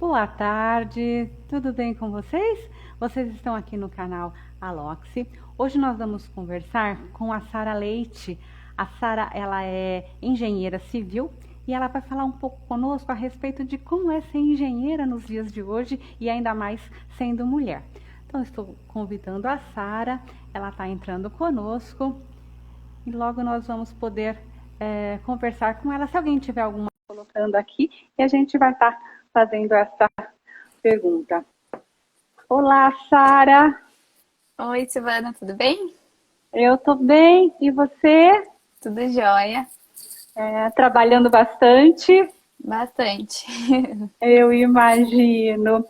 Boa tarde, tudo bem com vocês? Vocês estão aqui no canal Aloxi. Hoje nós vamos conversar com a Sara Leite. A Sara, ela é engenheira civil e ela vai falar um pouco conosco a respeito de como é ser engenheira nos dias de hoje e ainda mais sendo mulher. Então, estou convidando a Sara, ela está entrando conosco e logo nós vamos poder conversar com ela. Se alguém tiver alguma colocando aqui, e a gente vai estar fazendo essa pergunta. Olá, Sara. Oi, Silvana, tudo bem? Eu tô bem. E você? Tudo jóia. Trabalhando bastante? Bastante. Eu imagino.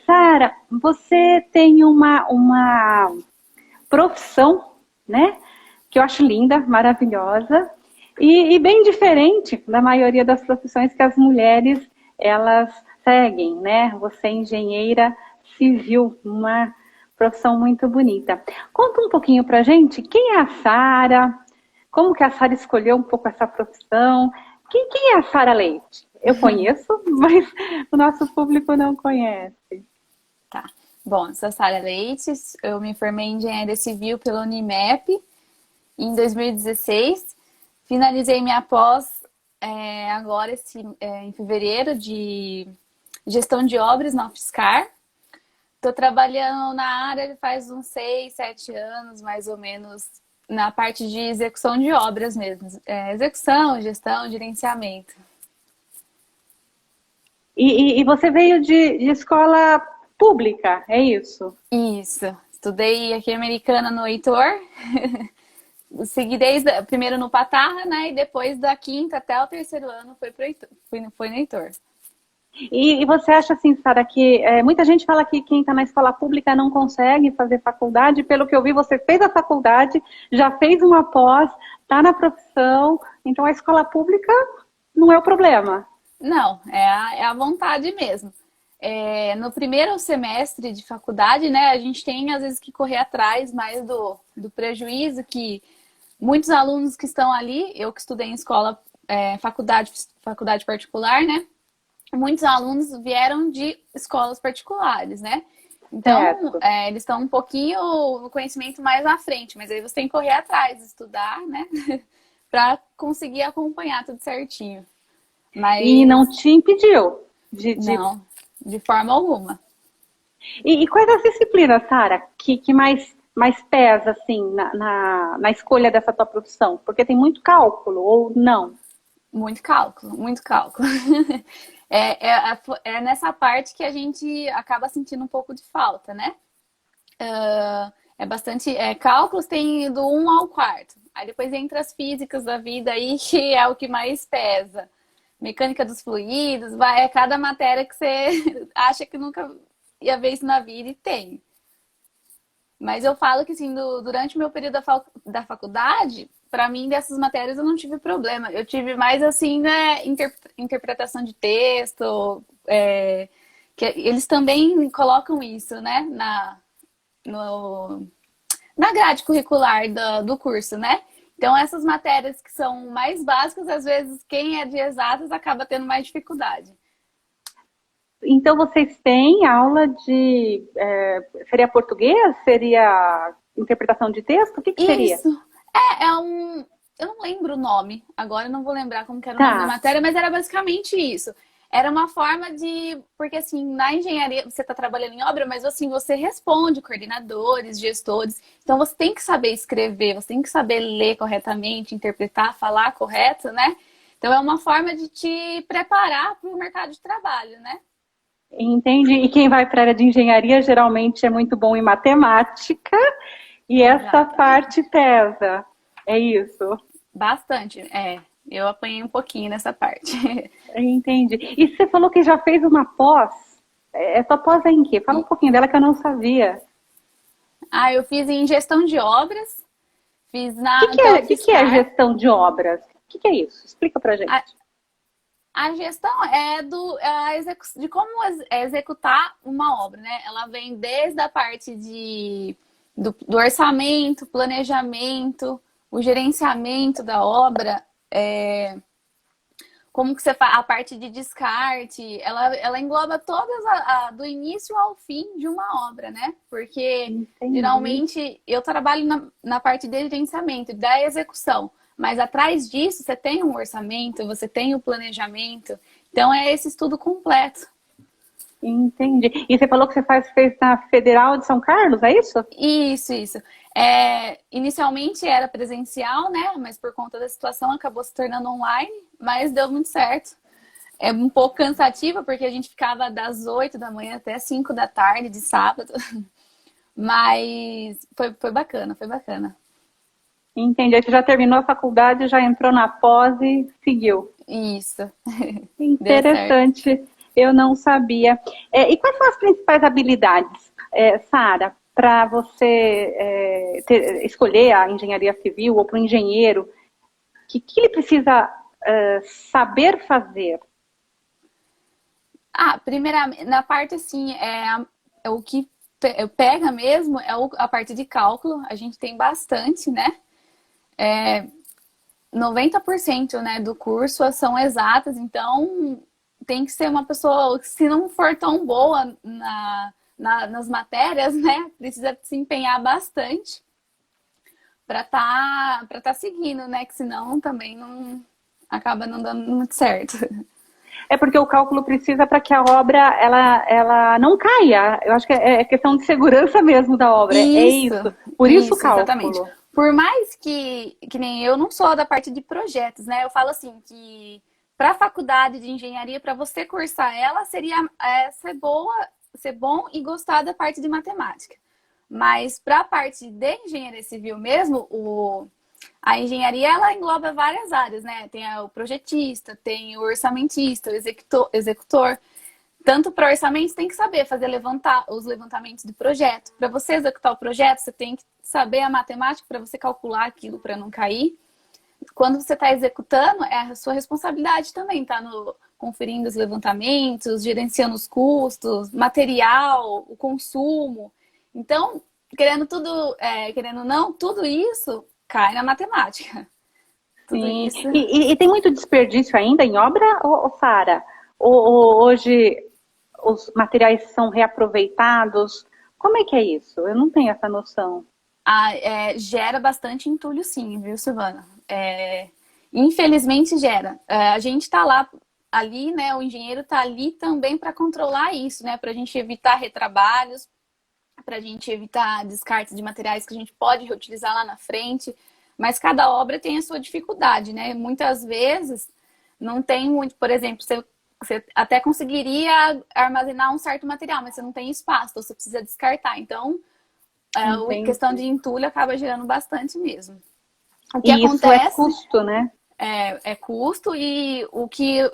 Sara, você tem uma profissão, né? Que eu acho linda, maravilhosa e bem diferente da maioria das profissões que as mulheres elas seguem, né? Você é engenheira civil, uma profissão muito bonita. Conta um pouquinho pra gente quem é a Sara, como que a Sara escolheu um pouco essa profissão, quem é a Sara Leite? Eu conheço, mas o nosso público não conhece. Tá. Bom, eu sou a Sara Leite, eu me formei em engenharia civil pela Unimep em 2016. Finalizei minha pós agora em fevereiro de gestão de obras na UFSCar. Estou trabalhando na área faz uns 6, 7 anos, mais ou menos, na parte de execução de obras mesmo. Execução, gestão, gerenciamento. E você veio de escola pública, é isso? Isso. Estudei aqui em Americana no Heitor. Segui primeiro no Patarra, né? E depois da quinta até o terceiro ano foi pro Heitor. Foi no Heitor. E você acha assim, Sara, que muita gente fala que quem está na escola pública não consegue fazer faculdade. Pelo que eu vi, você fez a faculdade, já fez uma pós, está na profissão, então a escola pública não é o problema. Não, é a vontade mesmo. No primeiro semestre de faculdade, né, a gente tem às vezes que correr atrás mais do prejuízo que muitos alunos que estão ali, eu que estudei em escola, faculdade particular, né? Muitos alunos vieram de escolas particulares, né? Então, Certo. eles estão um pouquinho no conhecimento mais à frente, mas aí você tem que correr atrás, estudar, né? Para conseguir acompanhar tudo certinho. E Mas não te impediu de... não, de forma alguma. E quais as disciplinas, Sara, que mais pesa, assim, na escolha dessa tua profissão? Porque tem muito cálculo, ou não? Muito cálculo, muito cálculo. É nessa parte que a gente acaba sentindo um pouco de falta, né? É bastante. Cálculos tem do um ao quarto. Aí depois entra as físicas da vida aí, que é o que mais pesa. Mecânica dos fluidos, é cada matéria que você acha que nunca ia ver isso na vida e tem. Mas eu falo que, assim, durante o meu período da faculdade, para mim, dessas matérias eu não tive problema. Eu tive mais, assim, né, interpretação de texto, que eles também colocam isso, né, no, na grade curricular do curso, né? Então, essas matérias que são mais básicas, às vezes, quem é de exatas acaba tendo mais dificuldade. Então vocês têm aula de... seria português? Seria interpretação de texto? O que seria? Isso. Eu não lembro o nome, agora eu não vou lembrar como que era o nome da Tá. matéria, mas era basicamente isso. Era uma forma de. Porque, assim, na engenharia você está trabalhando em obra, mas assim, você responde coordenadores, gestores. Então você tem que saber escrever, você tem que saber ler corretamente, interpretar, falar correto, né? Então é uma forma de te preparar para o mercado de trabalho, né? Entendi. E quem vai para a área de engenharia geralmente é muito bom em matemática e essa parte Exatamente. pesa. É isso. Bastante. Eu apanhei um pouquinho nessa parte. Entendi. E você falou que já fez uma pós. Tua pós é em quê? Fala um pouquinho dela que eu não sabia. Eu fiz em gestão de obras, fiz O que na que é, que que é UFSCar. gestão de obras? O que é isso? Explica pra gente. A, a gestão de como executar uma obra, né? Ela vem desde a parte do orçamento, planejamento, o gerenciamento da obra, como que você faz a parte de descarte, ela engloba todas do início ao fim de uma obra, né? Porque Entendi. geralmente eu trabalho na parte de gerenciamento, da execução, mas atrás disso você tem um orçamento, você tem o planejamento, então é esse estudo completo. Entendi. E você falou que fez na Federal de São Carlos, é isso? Isso. Inicialmente era presencial, né? Mas por conta da situação acabou se tornando online, mas deu muito certo. É um pouco cansativa, porque a gente ficava das 8 da manhã até 5 da tarde de sábado. Mas foi bacana, foi bacana. Entendi. Aí você já terminou a faculdade, já entrou na pós e seguiu. Isso. Deu certo. Interessante. Eu não sabia. E quais são as principais habilidades, Sara, para você escolher a engenharia civil ou para o engenheiro? Que ele precisa saber fazer? Primeiramente, na parte assim, o que pega mesmo é a parte de cálculo. A gente tem bastante, né? 90%, né, do curso são exatas, então tem que ser uma pessoa que, se não for tão boa nas matérias, né, precisa se empenhar bastante para tá seguindo, né, que senão também não acaba não dando muito certo. É porque o cálculo precisa para que a obra ela não caia. Eu acho que é questão de segurança mesmo da obra. É isso. Por isso o cálculo. Exatamente. Por mais que nem eu não sou da parte de projetos, né? Eu falo assim que para a faculdade de engenharia, para você cursar ela, seria ser bom e gostar da parte de matemática. Mas para a parte de engenharia civil mesmo, a engenharia ela engloba várias áreas, né? Tem o projetista, tem o orçamentista, o executor. Tanto para orçamento, você tem que saber fazer os levantamentos de projeto. Para você executar o projeto, você tem que saber a matemática para você calcular aquilo para não cair. Quando você está executando, é a sua responsabilidade também, tá? Conferindo os levantamentos, gerenciando os custos, material, o consumo. Então, querendo ou não, tudo isso cai na matemática. Tudo Sim. isso. E tem muito desperdício ainda em obra, Sara? Ou hoje os materiais são reaproveitados? Como é que é isso? Eu não tenho essa noção. Gera bastante entulho, sim, viu, Silvana? Infelizmente gera. A gente está ali, né? O engenheiro está ali também para controlar isso, né? Para a gente evitar retrabalhos, para a gente evitar descarte de materiais que a gente pode reutilizar lá na frente. Mas cada obra tem a sua dificuldade, né? Muitas vezes não tem muito, por exemplo, você até conseguiria armazenar um certo material, mas você não tem espaço, então você precisa descartar. Então, a questão de entulho acaba gerando bastante mesmo. O que acontece, isso é custo, né? É custo, e o que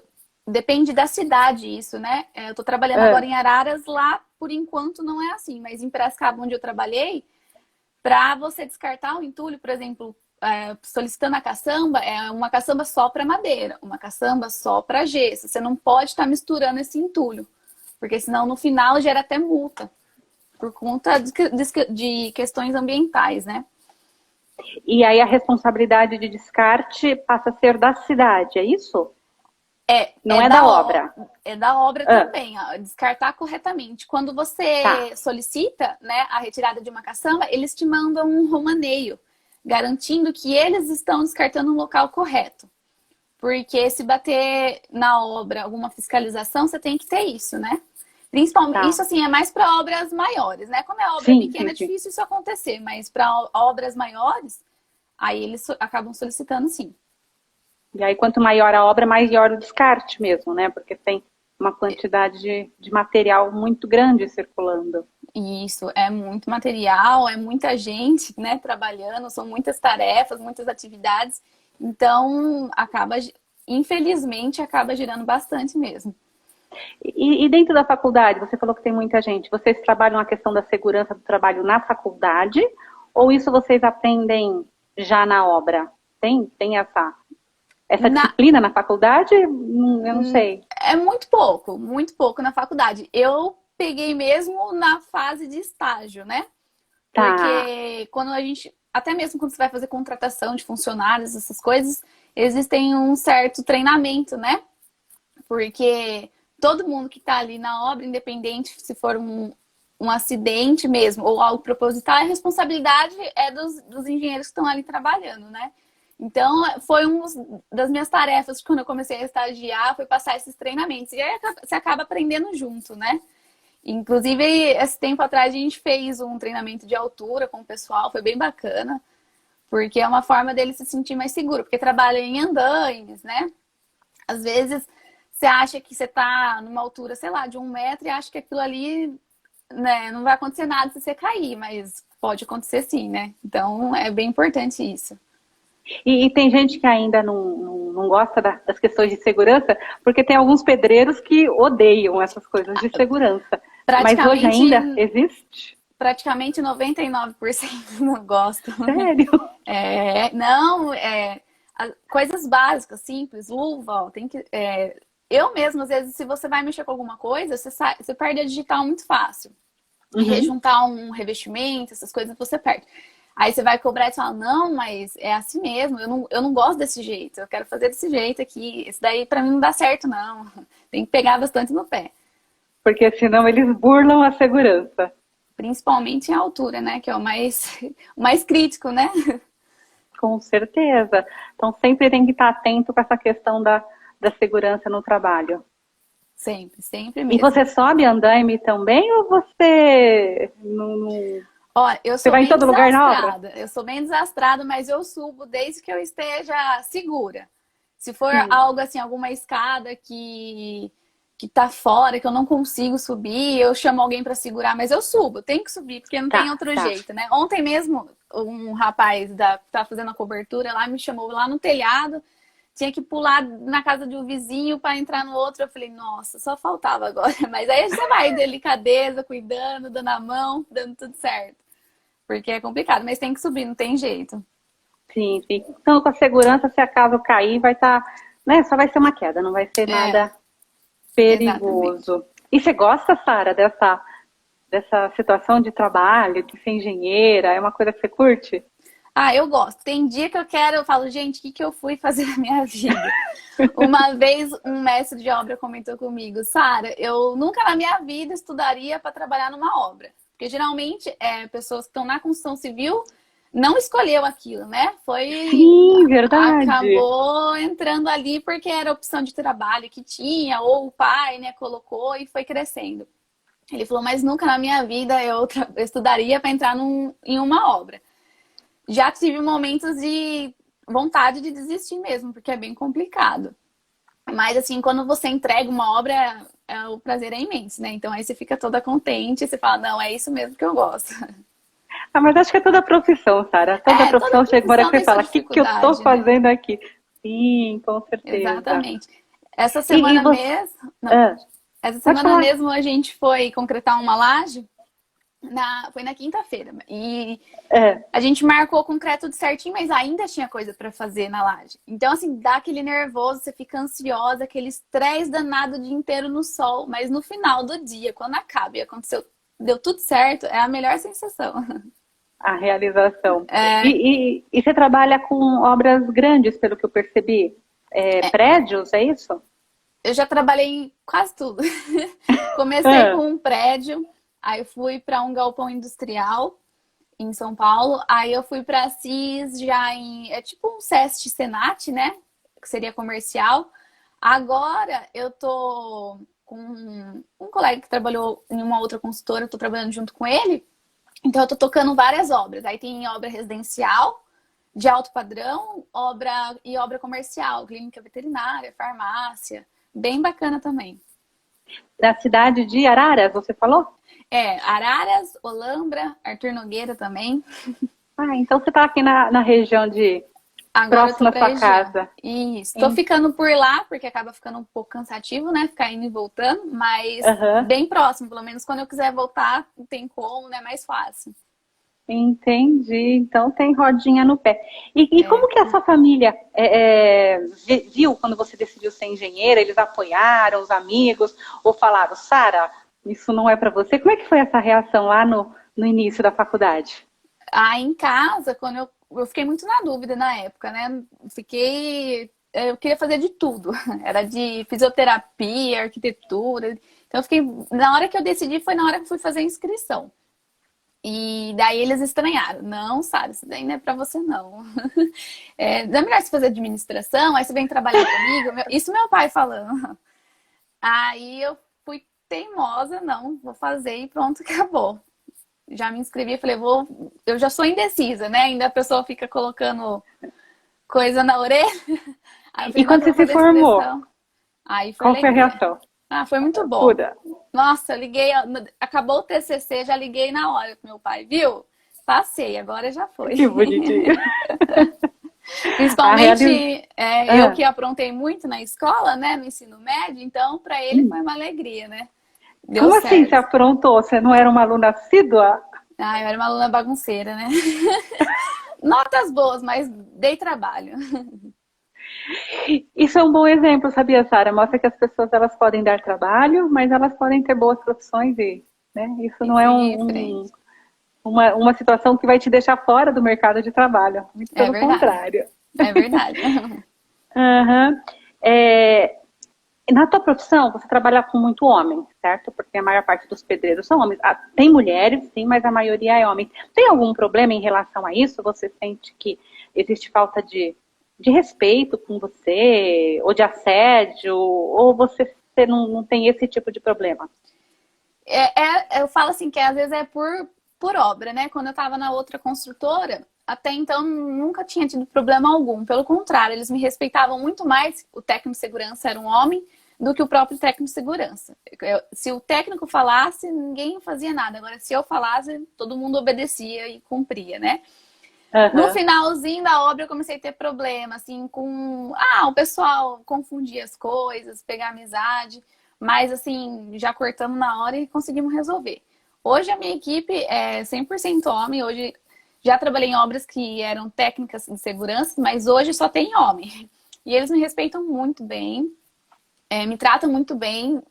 depende da cidade, isso, né? Eu tô trabalhando agora em Araras, lá por enquanto não é assim, mas em Piracicaba, onde eu trabalhei, para você descartar o entulho, por exemplo, solicitando a caçamba, é uma caçamba só para madeira, uma caçamba só para gesso. Você não pode estar misturando esse entulho, porque senão no final gera até multa, por conta de questões ambientais, né? E aí a responsabilidade de descarte passa a ser da cidade, é isso? Não é da obra. É da obra também, descartar corretamente. Quando você solicita, né, a retirada de uma caçamba, eles te mandam um romaneio, garantindo que eles estão descartando no local correto. Porque se bater na obra alguma fiscalização, você tem que ter isso, né? Principalmente, isso assim, é mais para obras maiores, né? Quando é obra pequena, é difícil isso acontecer, mas para obras maiores, aí eles acabam solicitando, sim. E aí, quanto maior a obra, maior o descarte mesmo, né? Porque tem uma quantidade de material muito grande circulando. Isso, é muito material, é muita gente, né, trabalhando, são muitas tarefas, muitas atividades. Então, infelizmente, acaba girando bastante mesmo. E dentro da faculdade, você falou que tem muita gente. Vocês trabalham a questão da segurança do trabalho na faculdade? Ou isso vocês aprendem já na obra? Tem essa disciplina na faculdade? Eu não sei. É muito pouco na faculdade. Eu peguei mesmo na fase de estágio, né? Porque até mesmo quando você vai fazer contratação de funcionários, essas coisas, existem um certo treinamento, né? porque todo mundo que está ali na obra, independente se for um acidente mesmo ou algo proposital, a responsabilidade é dos engenheiros que estão ali trabalhando, né? Então, foi uma das minhas tarefas quando eu comecei a estagiar, foi passar esses treinamentos. E aí você acaba aprendendo junto, né? Inclusive, esse tempo atrás a gente fez um treinamento de altura com o pessoal, foi bem bacana, porque é uma forma dele se sentir mais seguro, porque trabalha em andaimes, né? Às vezes, você acha que você tá numa altura, sei lá, de 1 metro e acha que aquilo ali, né, não vai acontecer nada se você cair, mas pode acontecer sim, né? Então, é bem importante isso. E tem gente que ainda não gosta das questões de segurança, porque tem alguns pedreiros que odeiam essas coisas de segurança. Mas hoje ainda existe? Praticamente 99% não gostam. Sério? Não, coisas básicas, simples, luva, ó, tem que. Eu mesmo, às vezes, se você vai mexer com alguma coisa, você perde a digital muito fácil. Rejuntar um revestimento, essas coisas você perde. Aí você vai cobrar e fala, não, mas é assim mesmo, eu não gosto desse jeito, eu quero fazer desse jeito aqui. Isso daí pra mim não dá certo, não. Tem que pegar bastante no pé. Porque senão eles burlam a segurança. Principalmente em altura, né? Que é o mais crítico, né? Com certeza. Então sempre tem que estar atento com essa questão da segurança no trabalho. Sempre, sempre mesmo. E você sobe andaime também ou você não... Ó, eu sou vai em bem todo lugar na obra? Eu sou bem desastrada, mas eu subo desde que eu esteja segura. Se for Sim. algo assim, alguma escada que tá fora, que eu não consigo subir, eu chamo alguém para segurar, mas eu subo, tenho que subir, porque não tem outro jeito, né? Ontem mesmo, um rapaz que tá fazendo a cobertura lá me chamou lá no telhado, tinha que pular na casa de um vizinho para entrar no outro. Eu falei, nossa, só faltava agora. Mas aí você vai, delicadeza, cuidando, dando a mão, dando tudo certo. Porque é complicado, mas tem que subir, não tem jeito. Sim, sim. Então, com a segurança, se acaso cair, vai estar, né? Só vai ser uma queda, não vai ser nada perigoso. Exatamente. E você gosta, Sara, dessa situação de trabalho, de ser engenheira? É uma coisa que você curte? Ah, eu gosto. Tem dia que eu falo, gente, o que eu fui fazer na minha vida? Uma vez um mestre de obra comentou comigo, Sara, eu nunca na minha vida estudaria para trabalhar numa obra. Porque geralmente pessoas que estão na construção civil não escolheu aquilo, né? Sim, verdade. Acabou entrando ali porque era a opção de trabalho que tinha, ou o pai, né, colocou e foi crescendo. Ele falou, mas nunca na minha vida eu estudaria para entrar em uma obra. Já tive momentos de vontade de desistir mesmo, porque é bem complicado. Mas assim, quando você entrega uma obra, o prazer é imenso, né? Então aí você fica toda contente, você fala, não, é isso mesmo que eu gosto. Ah, mas acho que é toda profissão, Sara. Toda profissão chega uma hora que você fala, o que eu tô fazendo aqui? Sim, com certeza. Exatamente. Essa semana mesmo. Essa semana mesmo a gente foi concretar uma laje. Foi na quinta-feira. E a gente marcou o concreto de certinho, mas ainda tinha coisa para fazer na laje. Então, assim, dá aquele nervoso, você fica ansiosa, aquele estresse danado o dia inteiro no sol. Mas no final do dia, quando acaba e aconteceu, deu tudo certo, é a melhor sensação. A realização. E você trabalha com obras grandes, pelo que eu percebi. Prédios, é isso? Eu já trabalhei em quase tudo. Comecei com um prédio. Aí eu fui para um galpão industrial em São Paulo. Aí eu fui para Assis já é tipo um SEST Senat, né? Que seria comercial. Agora eu tô com um colega que trabalhou em uma outra consultora, eu tô trabalhando junto com ele. Então eu tô tocando várias obras. Aí tem obra residencial, de alto padrão, obra comercial, clínica veterinária, farmácia. Bem bacana também. Da cidade de Araras, você falou? Araras, Olambra, Arthur Nogueira também. Ah, então você tá aqui na região de Agora próxima à sua casa. Isso. Tô ficando por lá, porque acaba ficando um pouco cansativo, né? Ficar indo e voltando, mas bem próximo. Pelo menos quando eu quiser voltar, não tem como, né? Mais fácil. Entendi. Então tem rodinha no pé. E como que a sua família viu quando você decidiu ser engenheira? Eles apoiaram, os amigos? Ou falaram, Sara, isso não é para você? Como é que foi essa reação lá no início da faculdade? Em casa, quando eu fiquei muito na dúvida na época, né? eu queria fazer de tudo. Era de fisioterapia, arquitetura. Então eu fiquei, na hora que eu decidi foi na hora que eu fui fazer a inscrição. E daí eles estranharam. Não, Sara, isso daí não é pra você, não. Não é melhor você fazer administração, aí você vem trabalhar comigo. Isso meu pai falando. Aí eu fui teimosa, não, vou fazer e pronto, acabou. Já me inscrevi e falei, eu já sou indecisa, né? Ainda a pessoa fica colocando coisa na orelha. Aí eu falei, E quando você se fazer formou, inscrição. Aí foi qual foi a alegria. reação? Foi muito bom. Pura. Nossa, eu liguei, acabou o TCC, já liguei na hora pro meu pai, viu? Passei, agora já foi. Que bonitinho. Principalmente eu que aprontei muito na escola, né, no ensino médio, então para ele foi uma alegria, né? Deu Como certo. assim você aprontou? Você não era uma aluna assídua? Eu era uma aluna bagunceira, né? Notas boas, mas dei trabalho. Isso é um bom exemplo, sabia, Sara? Mostra que as pessoas elas podem dar trabalho, mas elas podem ter boas profissões e, né? Isso não é uma situação que vai te deixar fora do mercado de trabalho. Muito pelo contrário. É verdade. Uhum. Na tua profissão, você trabalha com muito homem, certo? Porque a maior parte dos pedreiros são homens. Tem mulheres, sim, mas a maioria é homem. Tem algum problema em relação a isso? Você sente que existe falta de respeito com você, ou de assédio, ou você não tem esse tipo de problema? Eu falo assim que às vezes é por obra, né? Quando eu estava na outra construtora, até então nunca tinha tido problema algum. Pelo contrário, eles me respeitavam muito mais. O técnico de segurança era um homem do que o próprio técnico de segurança. Se o técnico falasse, ninguém fazia nada. Agora, se eu falasse, todo mundo obedecia e cumpria, né? Uhum. No finalzinho da obra eu comecei a ter problema, assim, com... o pessoal confundia as coisas, pegar amizade, mas assim, já cortamos na hora e conseguimos resolver. Hoje a minha equipe é 100% homem, hoje já trabalhei em obras que eram técnicas de segurança, mas hoje só tem homem. E eles me respeitam muito bem, me tratam muito bem,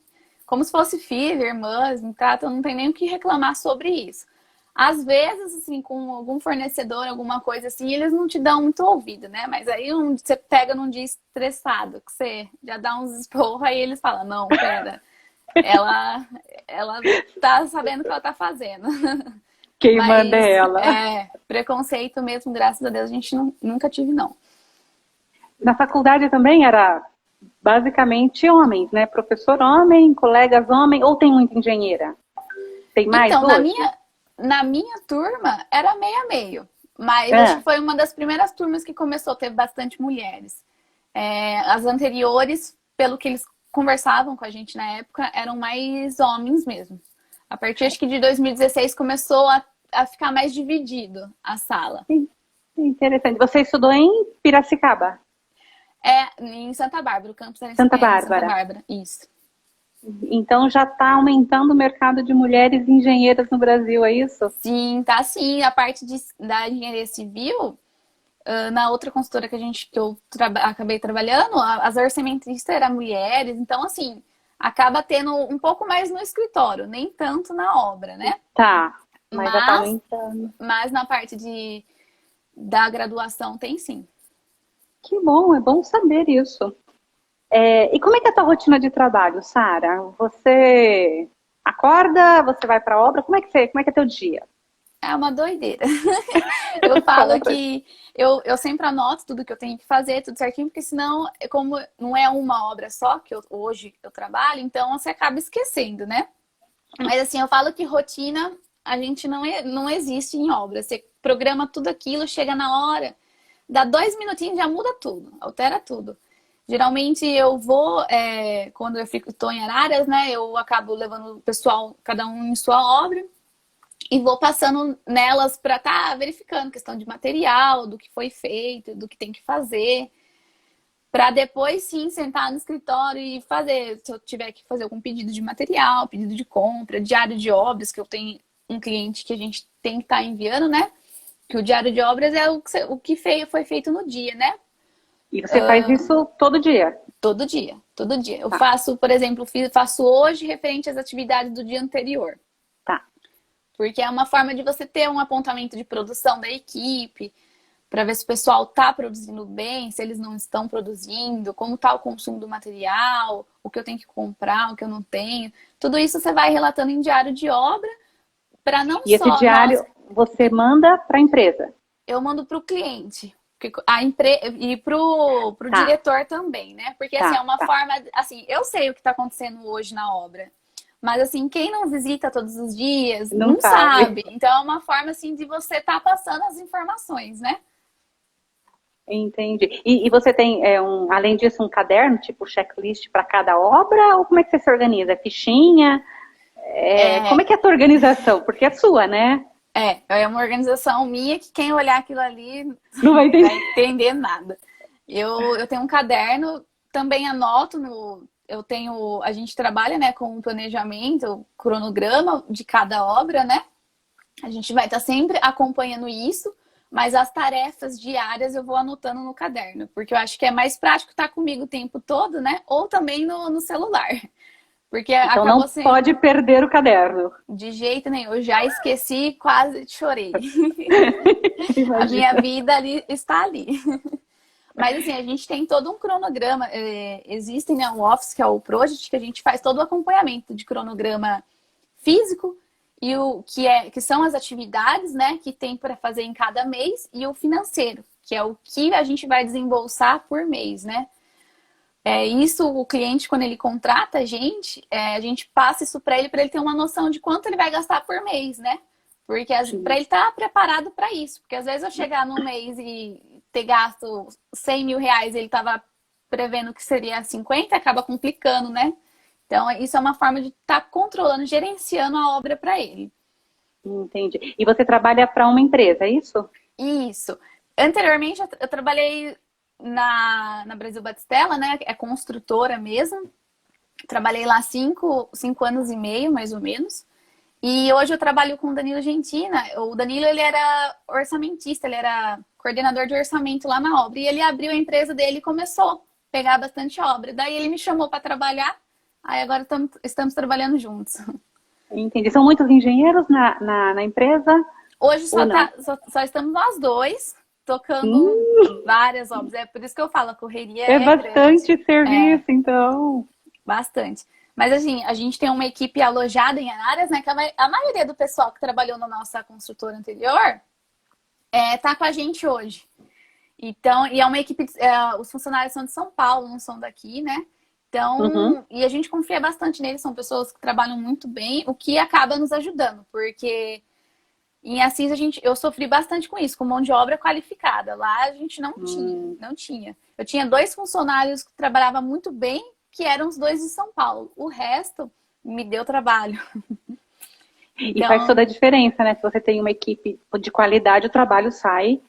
como se fosse filha, irmãs, me tratam, não tem nem o que reclamar sobre isso. Às vezes, assim, com algum fornecedor, alguma coisa assim, eles não te dão muito ouvido, né? Mas aí você pega num dia estressado, que você já dá uns esporros, aí eles falam, não, pera, ela tá sabendo o que ela tá fazendo. Quem manda é ela. Preconceito mesmo, graças a Deus, a gente nunca tive, não. Na faculdade também era basicamente homens, né? Professor homem, colegas homem, ou tem muita engenheira? Tem mais então, hoje? Na minha turma, era meio a meio. Mas acho que foi uma das primeiras turmas que começou a ter bastante mulheres. As anteriores, pelo que eles conversavam com a gente na época, eram mais homens mesmo. A partir, acho que de 2016, começou a ficar mais dividido a sala. Sim, interessante. Você estudou em Piracicaba? Em Santa Bárbara. O campus era em Santa Bárbara. Santa Bárbara, isso. Então já está aumentando o mercado de mulheres engenheiras no Brasil, é isso? Sim, tá sim. A parte da engenharia civil, na outra consultora que eu acabei trabalhando, as orçamentistas eram mulheres, então assim, acaba tendo um pouco mais no escritório, nem tanto na obra, né? Tá, mas já tá aumentando. Mas na parte da graduação tem sim. Que bom, é bom saber isso. E como é que é a tua rotina de trabalho, Sara? Você acorda, você vai para a obra, como é que é teu dia? É uma doideira. Eu falo que eu sempre anoto tudo que eu tenho que fazer, tudo certinho, porque senão, como não é uma obra só que hoje eu trabalho, então você acaba esquecendo, né? Mas assim, eu falo que rotina a gente não existe em obra. Você programa tudo aquilo, chega na hora, dá 2 minutinhos, já muda tudo, altera tudo. Geralmente eu vou, quando eu estou em Araras, né, eu acabo levando o pessoal, cada um em sua obra, e vou passando nelas para estar verificando questão de material, do que foi feito, do que tem que fazer, para depois sim sentar no escritório e fazer, se eu tiver que fazer algum pedido de material, pedido de compra, diário de obras, que eu tenho um cliente que a gente tem que estar enviando, né, que o diário de obras é o que foi feito no dia, né. E você faz isso todo dia? Todo dia, todo dia. Eu faço, por exemplo, faço hoje referente às atividades do dia anterior. Tá. Porque é uma forma de você ter um apontamento de produção da equipe, para ver se o pessoal está produzindo bem, se eles não estão produzindo, como está o consumo do material, o que eu tenho que comprar, o que eu não tenho. Tudo isso você vai relatando em diário de obra, para não E esse só diário nós, você manda para a empresa? eu mando para o cliente. E pro Tá, diretor também, né? Porque assim, é tá, uma tá. forma, assim, eu sei o que está acontecendo hoje na obra. Mas assim, quem não visita todos os dias, Não não sabe. sabe. Então é uma forma assim de você estar passando as informações, né? Entendi. E você tem, além disso, um caderno, tipo checklist para cada obra? Ou como é que você se organiza? Fichinha? Como é É, que é a tua organização? Porque é sua, né? é uma organização minha que quem olhar aquilo ali Não vai vai entender. entender nada. Eu tenho um caderno, também anoto a gente trabalha, né, com um planejamento, cronograma de cada obra, né? A gente vai estar sempre acompanhando isso, mas as tarefas diárias eu vou anotando no caderno, porque eu acho que é mais prático estar comigo o tempo todo, né? Ou também no celular, porque Então não acabou sendo pode perder o caderno. de jeito nenhum. Eu já esqueci, quase chorei. A minha Imagina. vida ali está ali. Mas assim, a gente tem todo um cronograma. Existe, né, um Office, que é o Project, que a gente faz todo o acompanhamento de cronograma físico e que são as atividades, né, que tem para fazer em cada mês, e o financeiro, que é o que a gente vai desembolsar por mês, né? Isso, o cliente, quando ele contrata a gente passa isso para ele ter uma noção de quanto ele vai gastar por mês, né? Porque para Sim. ele estar preparado para isso. Porque às vezes eu chegar num mês e ter gasto 100 mil reais e ele estava prevendo que seria 50, acaba complicando, né? Então, isso é uma forma de estar controlando, gerenciando a obra para ele. Entendi. E você trabalha para uma empresa, é isso? Isso. Anteriormente, eu trabalhei na Brasil Batistella, né? É construtora mesmo. Trabalhei lá 5 anos e meio, mais ou menos. E hoje eu trabalho com o Danilo Gentina. O Danilo, ele era orçamentista, ele era coordenador de orçamento lá na obra. E ele abriu a empresa dele e começou a pegar bastante obra. Daí ele me chamou para trabalhar. Aí agora estamos trabalhando juntos. Entendi. São muitos engenheiros na empresa Hoje ou não? só estamos nós dois tocando Hum, várias obras. É por isso que eu falo, a correria é é grande. bastante É, serviço, então. bastante. Mas assim, a gente tem uma equipe alojada em áreas, né? Que a maioria do pessoal que trabalhou na nossa construtora anterior tá com a gente hoje. Então, e é uma equipe, os funcionários são de São Paulo, não são daqui, né? Uhum. Então, e a gente confia bastante neles, são pessoas que trabalham muito bem, o que acaba nos ajudando, porque em Assis eu sofri bastante com isso, com mão de obra qualificada. Lá a gente não tinha, Hum. não tinha. Eu tinha 2 funcionários que trabalhavam muito bem, que eram os 2 de São Paulo. O resto me deu trabalho. E faz toda Então, a diferença, né? Se você tem uma equipe de qualidade, o trabalho sai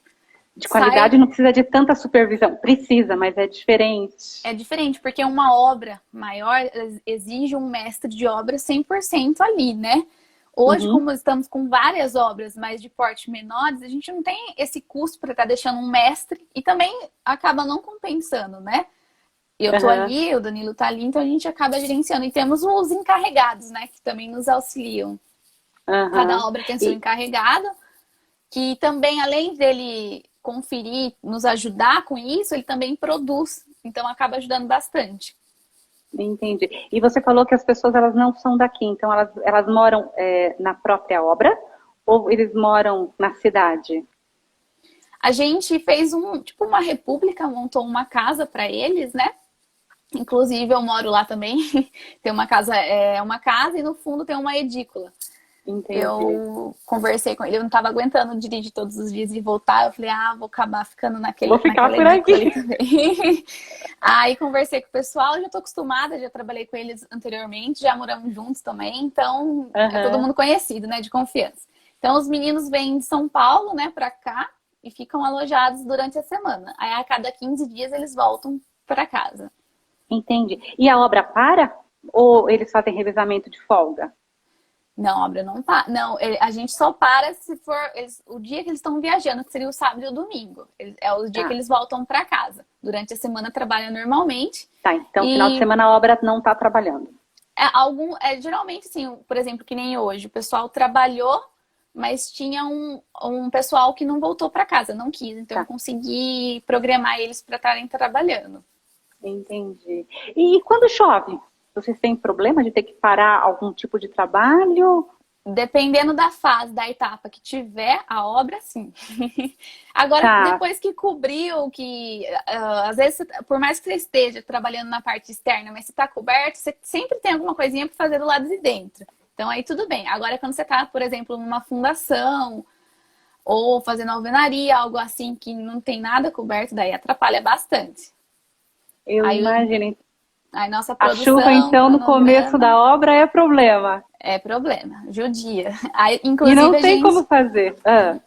de sai qualidade, não precisa de tanta supervisão. Precisa, mas é diferente. é diferente, porque uma obra maior exige um mestre de obra 100% ali, né? Hoje, Uhum. como estamos com várias obras, mas de porte menores, a gente não tem esse custo para estar deixando um mestre e também acaba não compensando, né? Eu tô Aham. ali, o Danilo tá ali, então a gente acaba gerenciando. E temos os encarregados, né, que também nos auxiliam. Cada Aham. obra tem seu E, encarregado, que também, além dele conferir, nos ajudar com isso, ele também produz. Então acaba ajudando bastante. entendi. E você falou que as pessoas elas não são daqui, então elas moram na própria obra ou eles moram na cidade? A gente fez tipo uma república, montou uma casa para eles, né? Inclusive eu moro lá também. Tem uma casa e no fundo tem uma edícula. Entendi. Eu conversei com ele, eu não estava aguentando dirigir todos os dias e voltar. Eu falei, vou acabar ficando Vou ficar naquela por edícula ali aqui. também. Aí conversei com o pessoal, já estou acostumada, já trabalhei com eles anteriormente, já moramos juntos também, então é todo Aham. mundo conhecido, né, de confiança. Então os meninos vêm de São Paulo, né, para cá e ficam alojados durante a semana. Aí a cada 15 dias eles voltam para casa. Entendi. E a obra para? Ou eles fazem revezamento de folga? Não, a obra não para. Não, a gente só para se for o dia que eles estão viajando, que seria o sábado e o domingo. É o dia que Tá. eles voltam para casa. Durante a semana trabalham normalmente. Tá, então final de E semana a obra não está trabalhando. geralmente, assim, por exemplo, que nem hoje, o pessoal trabalhou mas tinha um pessoal que não voltou para casa, não quis. Então, Tá, eu consegui programar eles para estarem trabalhando. entendi. E quando chove? Vocês têm problema de ter que parar algum tipo de trabalho? Dependendo da fase, da etapa que tiver a obra, sim. Agora, Tá, depois que cobriu, que às vezes, por mais que você esteja trabalhando na parte externa, mas você está coberto, você sempre tem alguma coisinha para fazer do lado de dentro. Então, aí tudo bem. Agora, quando você está, por exemplo, numa fundação ou fazendo alvenaria, algo assim que não tem nada coberto, daí atrapalha bastante. eu Aí, imagino. aí nossa A chuva, produção, então, no começo cronograma, da obra é problema. é problema, judia. Aí, E não inclusive, tem como fazer. Ah,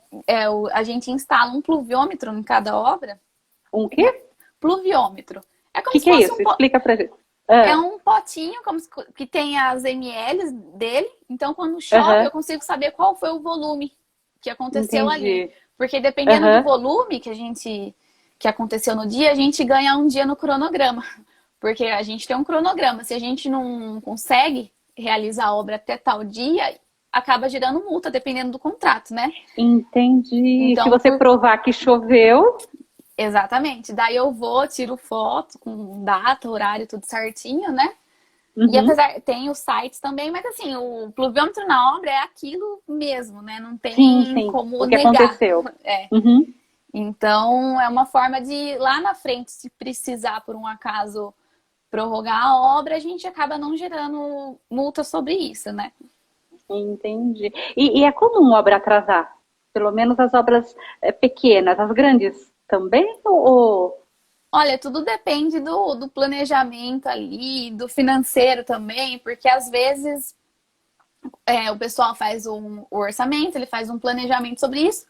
a gente instala um pluviômetro em cada obra. um quê? O Pluviômetro. É como se que é fosse isso? Explica pra gente. é Ah, um potinho que tem as mLs dele. Então, quando chove, eu aham, consigo saber qual foi o volume que aconteceu ali. entendi. Porque dependendo do Aham, volume que aconteceu no dia, a gente ganha um dia no cronograma. Porque a gente tem um cronograma. Se a gente não consegue realizar a obra até tal dia, acaba gerando multa, dependendo do contrato, né? entendi. Se Então, você provar que choveu, exatamente. Daí eu vou, tiro foto com data, horário, tudo certinho, né? E uhum, apesar, tem os sites também, mas assim, o pluviômetro na obra é aquilo mesmo, né? Não sim, tem sim, como o que negar. aconteceu. É. Uhum, Então, é uma forma de, lá na frente, se precisar, por um acaso, prorrogar a obra, a gente acaba não gerando multa sobre isso, né? entendi. E é comum obra atrasar? Pelo menos as obras pequenas, as grandes também? Olha, tudo depende do planejamento ali, do financeiro também, porque às vezes o pessoal faz o orçamento, ele faz um planejamento sobre isso.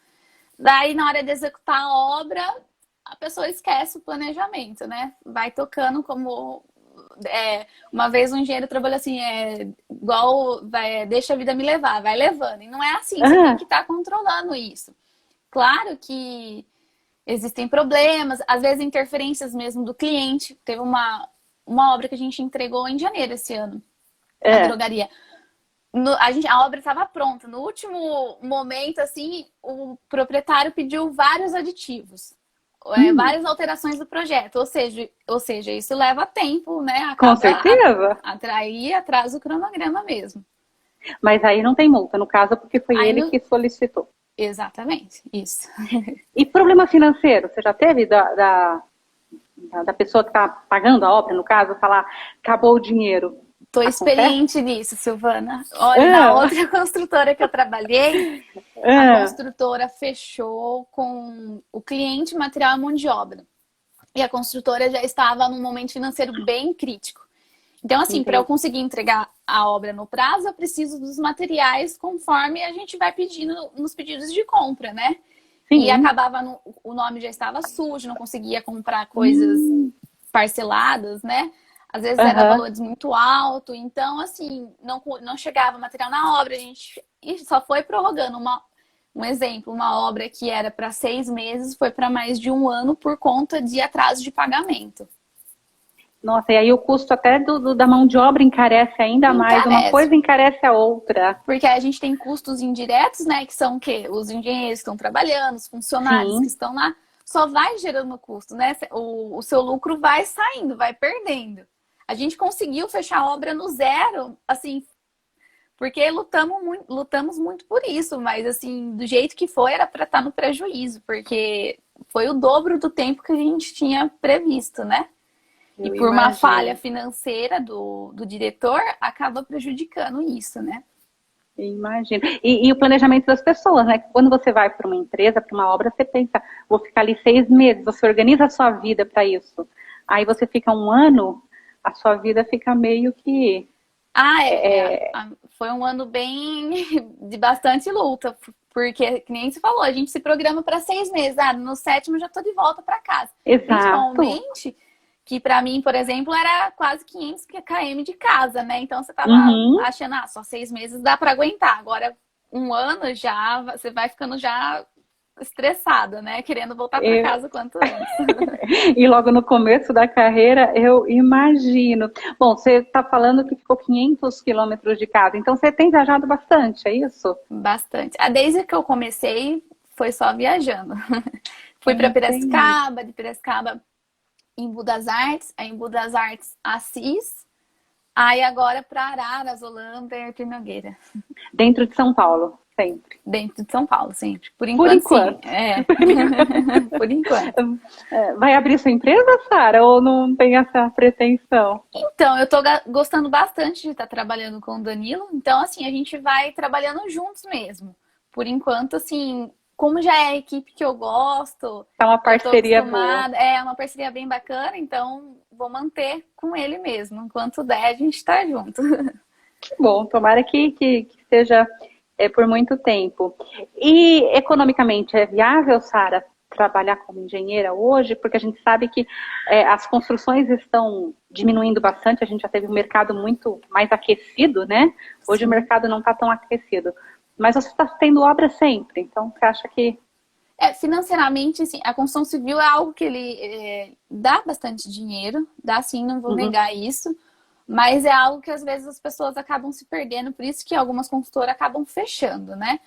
Daí, na hora de executar a obra, a pessoa esquece o planejamento, né? Vai tocando como. Uma vez um engenheiro trabalhou assim, igual deixa a vida me levar, vai levando. E não é assim, você tem Ah, que estar controlando isso. Claro que existem problemas, às vezes interferências mesmo do cliente. Teve uma obra que a gente entregou em janeiro esse ano, a é. drogaria. A obra estava pronta. No último momento, assim, o proprietário pediu vários aditivos, Hum, várias alterações do projeto. Ou seja, isso leva tempo, né? com Acaba certeza. atrasa o cronograma mesmo. Mas aí não tem multa, no caso, porque foi Aí, ele que solicitou. exatamente, isso. E problema financeiro, você já teve da pessoa que está pagando a obra, no caso, falar, acabou o dinheiro? Tô Acontece? experiente nisso, Silvana. Olha, na Ah, outra construtora que eu trabalhei, a ah, construtora fechou com o cliente material e mão de obra. E a construtora já estava num momento financeiro bem crítico. Então, assim, para eu entendi. conseguir entregar a obra no prazo, eu preciso dos materiais conforme a gente vai pedindo nos pedidos de compra, né? E Sim. acabava, o nome já estava sujo, não conseguia comprar coisas Hum, parceladas, né? Às vezes era aham, valores muito alto, então assim, não chegava material na obra, a gente e só foi prorrogando um exemplo, uma obra que era para 6 meses, foi para mais de um ano por conta de atraso de pagamento. nossa, e aí o custo até da mão de obra encarece ainda mais. Uma Encarece, coisa encarece a outra. porque a gente tem custos indiretos, né, que são o quê? Os engenheiros que estão trabalhando, os funcionários que Sim. estão lá, só vai gerando custo, né? O seu lucro vai saindo, vai perdendo. A gente conseguiu fechar a obra no zero, assim, porque lutamos muito por isso, mas assim, do jeito que foi, era para estar no prejuízo, porque foi o dobro do tempo que a gente tinha previsto, né? E Eu por uma falha imagino. financeira do diretor, acaba prejudicando isso, né? Eu imagino. E o planejamento das pessoas, né? Quando você vai para uma empresa, para uma obra, você pensa, vou ficar ali 6 meses, você organiza a sua vida para isso. Aí você fica um ano, a sua vida fica meio que. Ah, É, foi um ano bem de bastante luta, porque, que nem você falou, a gente se programa para 6 meses. Ah, no sétimo já estou de volta para casa. exato. Principalmente que para mim, por exemplo, era quase 500 km de casa, né? Então você tava Uhum. achando, só 6 meses dá para aguentar. Agora, um ano já, você vai ficando já estressada, né? Querendo voltar para casa o quanto antes. E logo no começo da carreira, eu imagino. Bom, você está falando que ficou 500 quilômetros de casa, então você tem viajado bastante, é isso? Bastante. Desde que eu comecei, foi só viajando. Fui para Entendi. Piracicaba, de Piracicaba em Budas Artes, aí em Budas Artes, Assis, aí agora para Araras, Holanda e Arpinogueira. Dentro de São Paulo, sempre. Dentro de São Paulo, sempre. Por Por enquanto, sim. enquanto. É. Por enquanto. Vai abrir sua empresa, Sara, ou não tem essa pretensão? Então, eu tô gostando bastante de estar trabalhando com o Danilo. Então, assim, a gente vai trabalhando juntos mesmo. Por enquanto, assim, como já é a equipe que eu gosto, É uma que eu tô parceria boa. acostumada, é uma parceria bem bacana, então vou manter com ele mesmo. Enquanto der, a gente tá junto. Que bom, tomara que seja por muito tempo. E economicamente é viável, Sara, trabalhar como engenheira hoje? Porque a gente sabe que as construções estão diminuindo bastante, a gente já teve um mercado muito mais aquecido, né? Hoje o Sim. mercado não está tão aquecido. Mas você está tendo obra sempre, então você acha que... Financeiramente, assim, a construção civil é algo que ele dá bastante dinheiro, dá sim, não vou Uhum. negar isso, mas é algo que às vezes as pessoas acabam se perdendo, por isso que algumas construtoras acabam fechando, né?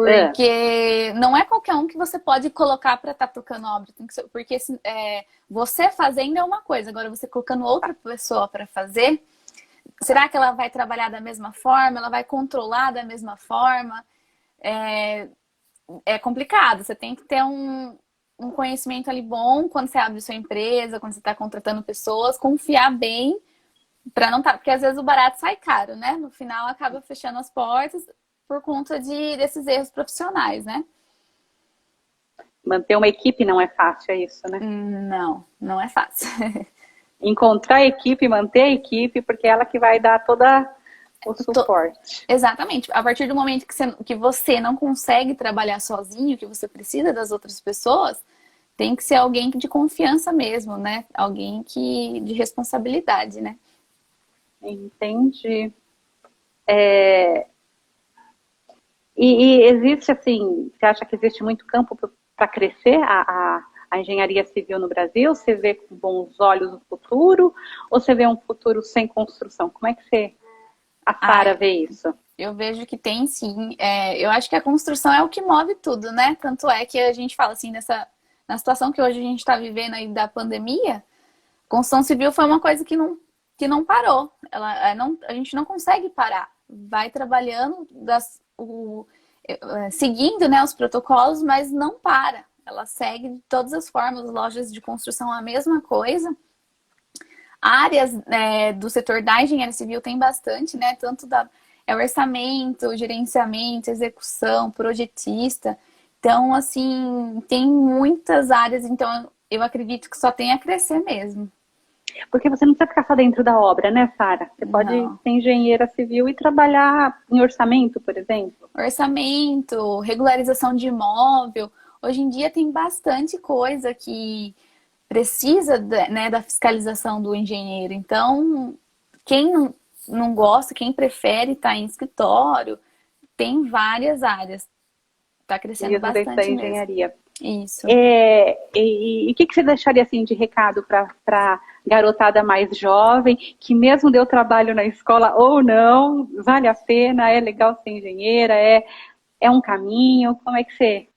É, Porque não é qualquer um que você pode colocar para estar tocando obra, tem que ser, porque você fazendo é uma coisa, agora você colocando outra pessoa para fazer, será que ela vai trabalhar da mesma forma? Ela vai controlar da mesma forma? É complicado. Você tem que ter um conhecimento ali bom quando você abre sua empresa, quando você está contratando pessoas, confiar bem para não porque às vezes o barato sai caro, né? No final acaba fechando as portas por conta desses erros profissionais, né? manter uma equipe não é fácil, é isso, né? Não, não é fácil. Encontrar a equipe, manter a equipe, porque é ela que vai dar toda o suporte. Exatamente. A partir do momento que você não consegue trabalhar sozinho, que você precisa das outras pessoas, tem que ser alguém de confiança mesmo, né? Alguém de responsabilidade, né? Entendi. E existe, assim, você acha que existe muito campo para crescer a engenharia civil no Brasil? Você vê com bons olhos o futuro? Ou você vê um futuro sem construção? Como é que a Ah, Sara vê isso? eu vejo que tem sim. Eu acho que a construção é o que move tudo, né? Tanto é que a gente fala assim, na situação que hoje a gente está vivendo aí da pandemia, construção civil foi uma coisa que não parou. A gente não consegue parar. Vai trabalhando, seguindo, né, os protocolos, mas não para. Ela segue de todas as formas, lojas de construção a mesma coisa. Áreas do setor da engenharia civil tem bastante, né? Tanto orçamento, gerenciamento, execução, projetista. Então, assim, tem muitas áreas, então eu acredito que só tem a crescer mesmo. Porque você não precisa ficar só dentro da obra, né, Sara? Você pode Não. ser engenheira civil e trabalhar em orçamento, por exemplo. Orçamento, regularização de imóvel. Hoje em dia tem bastante coisa que precisa, né, da fiscalização do engenheiro. Então, quem não gosta, quem prefere estar em escritório, tem várias áreas. Está crescendo Mesmo dentro da bastante mesmo. engenharia. Isso. E o que você deixaria assim de recado para garotada mais jovem, que mesmo deu trabalho na escola ou não, vale a pena, é legal ser engenheira, é um caminho, como é que você...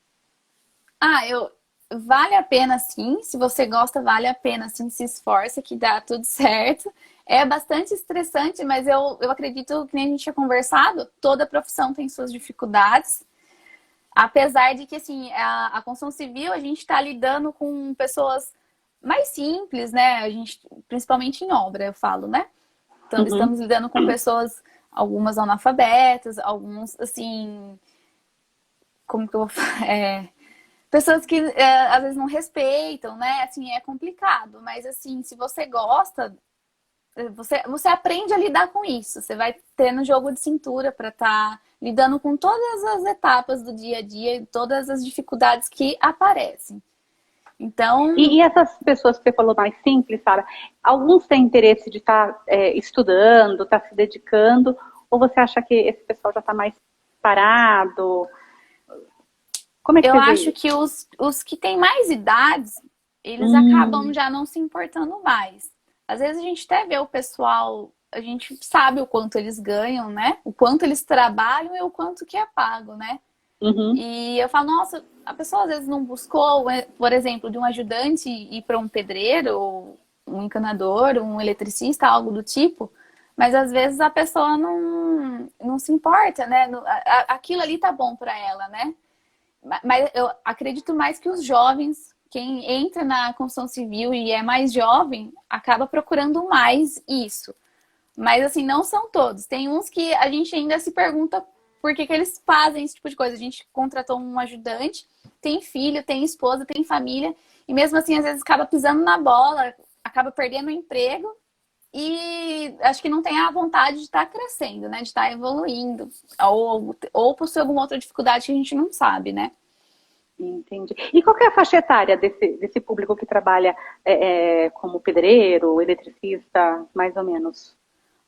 Vale a pena sim, se você gosta, vale a pena sim, se esforça que dá tudo certo. É bastante estressante, mas eu acredito que nem a gente tinha conversado, toda profissão tem suas dificuldades. Apesar de que, assim, a construção civil, a gente está lidando com pessoas mais simples, né? A gente, principalmente em obra, eu falo, né? Então, Uhum. estamos lidando com pessoas, algumas analfabetas, alguns, assim, como que eu vou falar? Pessoas que às vezes não respeitam, né? Assim, é complicado, mas assim, se você gosta, você aprende a lidar com isso. Você vai tendo jogo de cintura para estar lidando com todas as etapas do dia a dia, todas as dificuldades que aparecem. Então, E essas pessoas que você falou mais simples, Sara, alguns têm interesse de estar estudando, estar se dedicando, ou você acha que esse pessoal já está mais parado? Como é que Eu você vê acho isso? que os que têm mais idades, eles acabam já não se importando mais. Às vezes a gente até vê o pessoal, a gente sabe o quanto eles ganham, né? O quanto eles trabalham e o quanto que é pago, né? Uhum, E eu falo, nossa, a pessoa às vezes não buscou, por exemplo, de um ajudante ir para um pedreiro, ou um encanador, um eletricista, algo do tipo, mas às vezes a pessoa não se importa, né? Aquilo ali tá bom para ela, né? Mas eu acredito mais que os jovens, quem entra na construção civil e é mais jovem, acaba procurando mais isso. Mas assim, não são todos. Tem uns que a gente ainda se pergunta por que eles fazem esse tipo de coisa. A gente contratou um ajudante, tem filho, tem esposa, tem família, e mesmo assim, às vezes acaba pisando na bola, acaba perdendo o emprego e acho que não tem a vontade de estar crescendo, né? De estar evoluindo. Ou possui alguma outra dificuldade que a gente não sabe, né? entendi. E qual que é a faixa etária desse público que trabalha como pedreiro, eletricista, mais ou menos?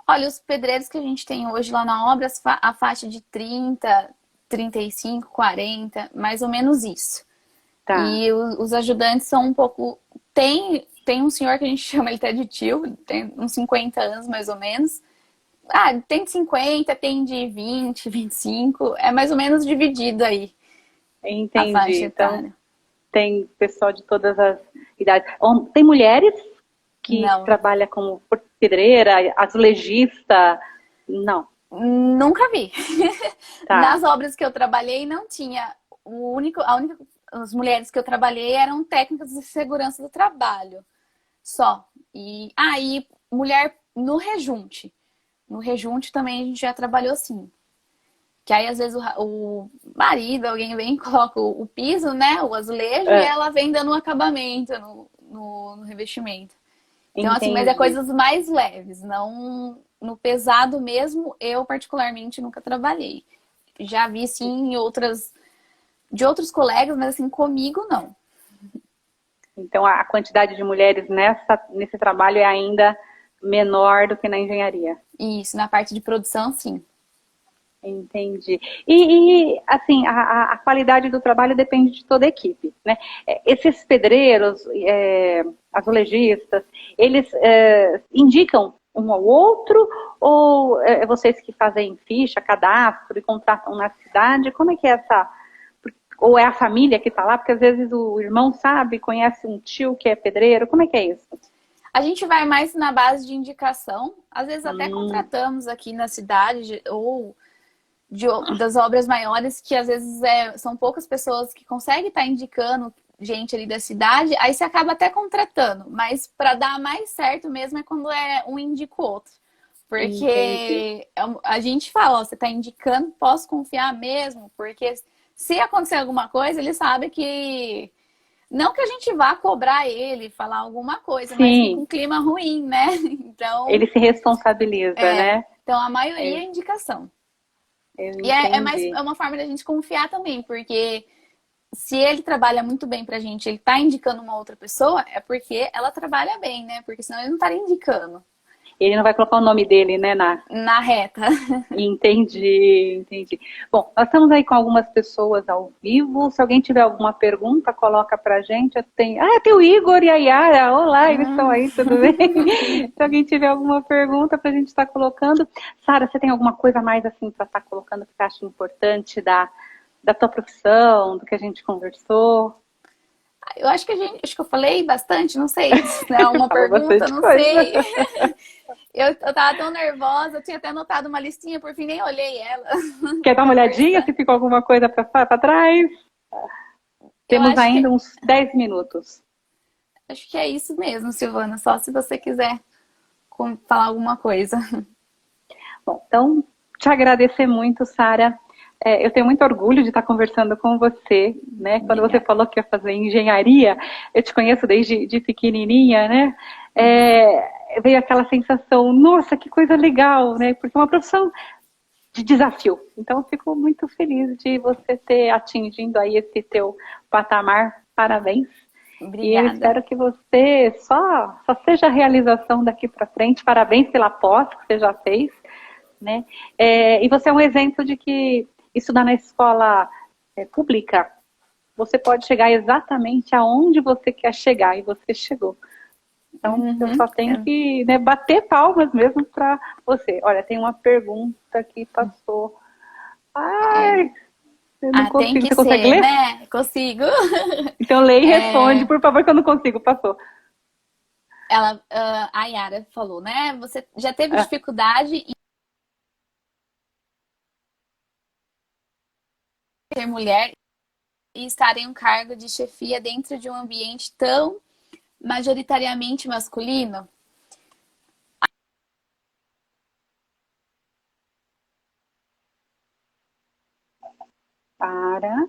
Olha, os pedreiros que a gente tem hoje lá na obra, a faixa de 30, 35, 40, mais ou menos isso. Tá, E os ajudantes são um pouco. Tem um senhor que a gente chama ele até de tio, tem uns 50 anos mais ou menos. Ah, tem de 50, tem de 20, 25, é mais ou menos dividido aí a entendi. faixa Então, etária. tem pessoal de todas as idades. Tem mulheres que Não, trabalham como pedreira, azulejista? Não, nunca vi. tá. Nas obras que eu trabalhei, não tinha. As mulheres que eu trabalhei eram técnicas de segurança do trabalho, só. E aí, mulher no rejunte. No rejunte também a gente já trabalhou sim. Que aí, às vezes, o marido, alguém vem e coloca o piso, né? O azulejo, e É, ela vem dando um acabamento no revestimento. Então, assim, mas é entendi. coisas mais leves, não no pesado mesmo, eu particularmente nunca trabalhei. Já vi sim de outros colegas, mas assim, comigo não. Então, a quantidade de mulheres nesse trabalho é ainda menor do que na engenharia. Isso, na parte de produção, sim. Entendi. Assim, a qualidade do trabalho depende de toda a equipe, né? Esses pedreiros, azulejistas, eles indicam um ao outro ou é vocês que fazem ficha, cadastro e contratam na cidade? Como é que é essa? Ou é a família que está lá? Porque às vezes o irmão sabe, conhece um tio que é pedreiro. Como é que é isso? A gente vai mais na base de indicação, às vezes até Hum, contratamos aqui na cidade ou das obras maiores que às vezes são poucas pessoas que conseguem estar indicando gente ali da cidade, aí você acaba até contratando, mas para dar mais certo mesmo é quando é um indica o outro. entendi. Porque a gente fala, ó, você está indicando, posso confiar mesmo? Porque se acontecer alguma coisa, ele sabe que. Não que a gente vá cobrar ele, falar alguma coisa, mas fica Sim, um clima ruim, né? Então, ele se responsabiliza, né? então a maioria Eu, é indicação. eu E entendi. é uma forma da gente confiar também, porque se ele trabalha muito bem pra gente, ele tá indicando uma outra pessoa, é porque ela trabalha bem, né? Porque senão ele não estaria indicando Ele não vai colocar o nome dele, né, na reta. Entendi, entendi. Bom, nós estamos aí com algumas pessoas ao vivo. Se alguém tiver alguma pergunta, coloca pra gente. Tem o Igor e a Yara. Olá, eles estão Hum. aí, tudo bem? Se alguém tiver alguma pergunta pra gente estar colocando. Sara, você tem alguma coisa mais assim para estar colocando que você acha importante da tua profissão, do que a gente conversou? Eu acho que eu falei bastante, não sei se é uma Falou pergunta, bastante não coisa. sei. Eu tava tão nervosa, eu tinha até anotado uma listinha, por fim nem olhei ela Quer dar pra uma olhadinha conversar. se ficou alguma coisa para trás? Eu Temos ainda uns 10 minutos. acho que é isso mesmo, Silvana, só se você quiser falar alguma coisa. Bom, então, te agradecer muito, Sara. Eu tenho muito orgulho de estar conversando com você, né? Quando você Obrigada. falou que ia fazer engenharia, eu te conheço desde de pequenininha, né? Veio aquela sensação, nossa, que coisa legal, né? Porque é uma profissão de desafio. Então, eu fico muito feliz de você ter atingido aí esse teu patamar. Parabéns. E eu Obrigada. espero que você só seja realização daqui para frente. Parabéns pela pós que você já fez, né? E você é um exemplo de que estudar na escola pública você pode chegar exatamente aonde você quer chegar, e você chegou. Então, eu só tenho que, né, bater palmas mesmo para você. Olha, tem uma pergunta que passou. Ai, eu não Tem consigo. que Você consegue ser, ler? né? Consigo. Então, lê e responde, por favor, que eu não consigo. Passou. A Yara falou, né? Você já teve Ah, dificuldade em ser mulher e estar em um cargo de chefia dentro de um ambiente tão majoritariamente masculino? para.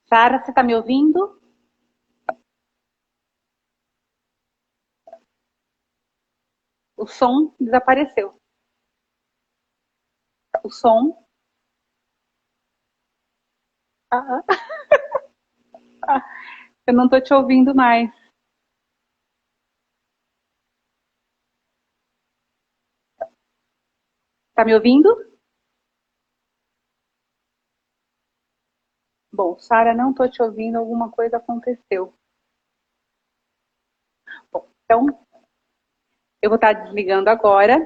Sara, você está me ouvindo? O som desapareceu. O som. Ah, ah, eu não estou te ouvindo mais. Está me ouvindo? Bom, Sara, não estou te ouvindo. Alguma coisa aconteceu. Bom, então, eu vou estar desligando agora.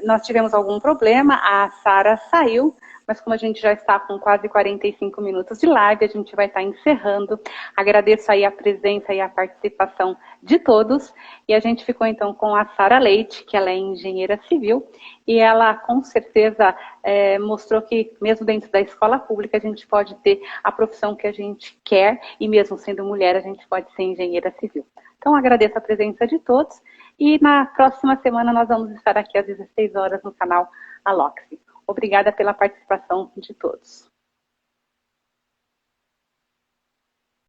Nós tivemos algum problema, a Sara saiu, mas como a gente já está com quase 45 minutos de live, a gente vai estar encerrando. Agradeço aí a presença e a participação de todos. E a gente ficou então com a Sara Leite, que ela é engenheira civil, e ela com certeza mostrou que mesmo dentro da escola pública a gente pode ter a profissão que a gente quer, e mesmo sendo mulher a gente pode ser engenheira civil. Então agradeço a presença de todos. E na próxima semana nós vamos estar aqui às 16 horas no canal Aloxi. Obrigada pela participação de todos.